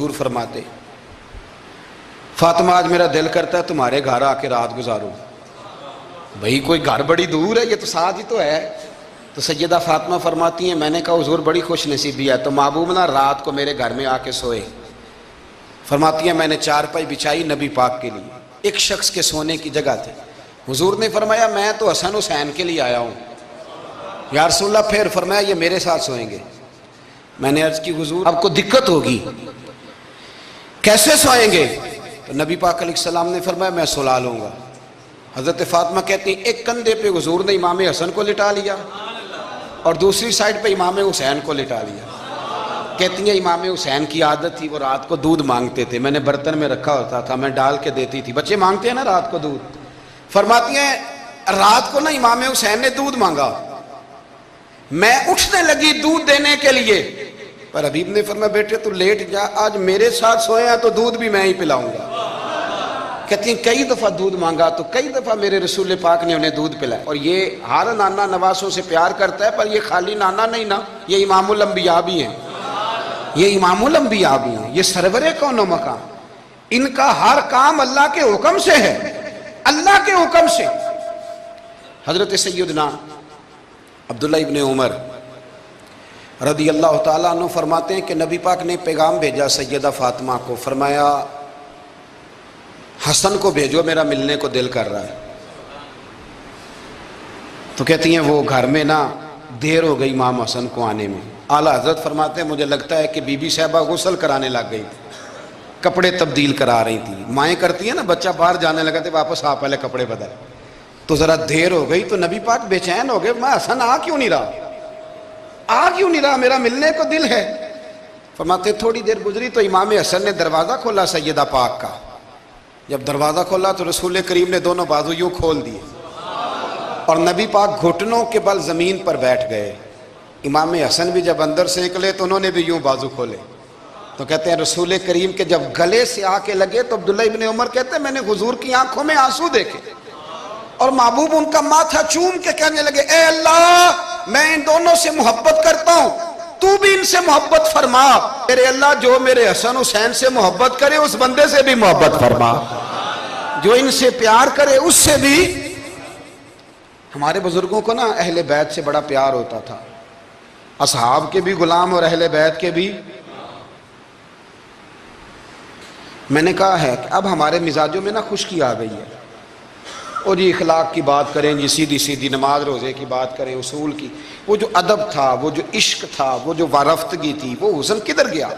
حضور فرماتے فاطمہ آج میرا دل کرتا ہے تمہارے گھر آ کے رات گزاروں. بھئی کوئی گھر بڑی دور ہے، یہ تو ساتھ ہی تو ہے. تو سیدہ فاطمہ فرماتی ہیں میں نے کہا حضور بڑی خوش نصیبی ہے تو محبوب نا رات کو میرے گھر میں آ کے سوئے. فرماتی ہیں میں نے چارپائی بچھائی نبی پاک کے لیے، ایک شخص کے سونے کی جگہ تھی. حضور نے فرمایا میں تو حسن حسین کے لیے آیا ہوں. یا رسول اللہ پھر فرمایا یہ میرے ساتھ سوئیں گے. میں نے عرض کی حضور آپ کو دقت ہوگی، کیسے سوئیں گے؟ تو نبی پاک علیہ السلام نے فرمایا میں سلا لوں گا. حضرت فاطمہ کہتی ہیں ایک کندھے پہ حضور نے امام حسن کو لٹا لیا اور دوسری سائڈ پہ امام حسین کو لٹا لیا. کہتی ہیں امام حسین کی عادت تھی وہ رات کو دودھ مانگتے تھے، میں نے برتن میں رکھا ہوتا تھا، میں ڈال کے دیتی تھی. بچے مانگتے ہیں نا رات کو دودھ. فرماتی ہیں رات کو نا امام حسین نے دودھ مانگا، میں اٹھنے لگی دودھ دینے کے لیے، پر حبیب نے فرمایا بیٹے تو لیٹ جا، آج میرے ساتھ سویا تو دودھ بھی میں ہی پلاؤں گا. کہتی ہیں کئی دفعہ دودھ مانگا تو کئی دفعہ میرے رسول پاک نے انہیں دودھ پلایا. اور یہ ہر نانا نواسوں سے پیار کرتا ہے، پر یہ خالی نانا نہیں نا، یہ امام الانبیاء بھی ہیں، یہ امام الانبیاء بھی ہیں، یہ سرور کون و مکان. ان کا ہر کام اللہ کے حکم سے ہے، اللہ کے حکم سے. حضرت سیدنا عبداللہ ابن عمر رضی اللہ تعالیٰ عنہ فرماتے ہیں کہ نبی پاک نے پیغام بھیجا سیدہ فاطمہ کو، فرمایا حسن کو بھیجو میرا ملنے کو دل کر رہا ہے. تو کہتی ہیں وہ گھر میں نا دیر ہو گئی امام حسن کو آنے میں. اعلیٰ حضرت فرماتے ہیں مجھے لگتا ہے کہ بی بی صاحبہ غسل کرانے لگ گئی تھی، کپڑے تبدیل کرا رہی تھی. مائیں کرتی ہیں نا بچہ باہر جانے لگا تھے واپس آ پہلے کپڑے بدل، تو ذرا دیر ہو گئی تو نبی پاک بے چین ہو گئے میں حسن آ کیوں نہیں رہا میرا ملنے کو دل ہے. فرماتے تھوڑی دیر گزری تو امام حسن نے دروازہ کھولا سیدہ پاک کا. جب دروازہ کھولا تو رسول کریم نے دونوں بازو یوں کھول دیے اور نبی پاک گھٹنوں کے بل زمین پر بیٹھ گئے. امام حسن بھی جب اندر سے نکلے تو انہوں نے بھی یوں بازو کھولے. تو کہتے ہیں رسول کریم کے جب گلے سے آ کے لگے تو عبداللہ ابن عمر کہتے ہیں میں نے حضور کی آنکھوں میں آنسو دیکھے اور محبوب ان کا ماتھا چوم کے کہنے لگے اے اللہ میں ان دونوں سے محبت کرتا ہوں، تو بھی ان سے محبت فرما. میرے اللہ جو میرے حسن حسین سے محبت کرے اس بندے سے بھی محبت فرما، جو ان سے پیار کرے اس سے بھی. ہمارے بزرگوں کو نا اہل بیت سے بڑا پیار ہوتا تھا، اصحاب کے بھی غلام اور اہل بیت کے بھی. میں نے کہا ہے کہ اب ہمارے مزاجوں میں نا خشکی آ گئی ہے، اور جی اخلاق کی بات کریں، جی سیدھی سیدھی نماز روزے کی بات کریں، اصول کی. وہ جو ادب تھا، وہ جو عشق تھا، وہ جو وارفتگی تھی، وہ حسن کدھر گیا؟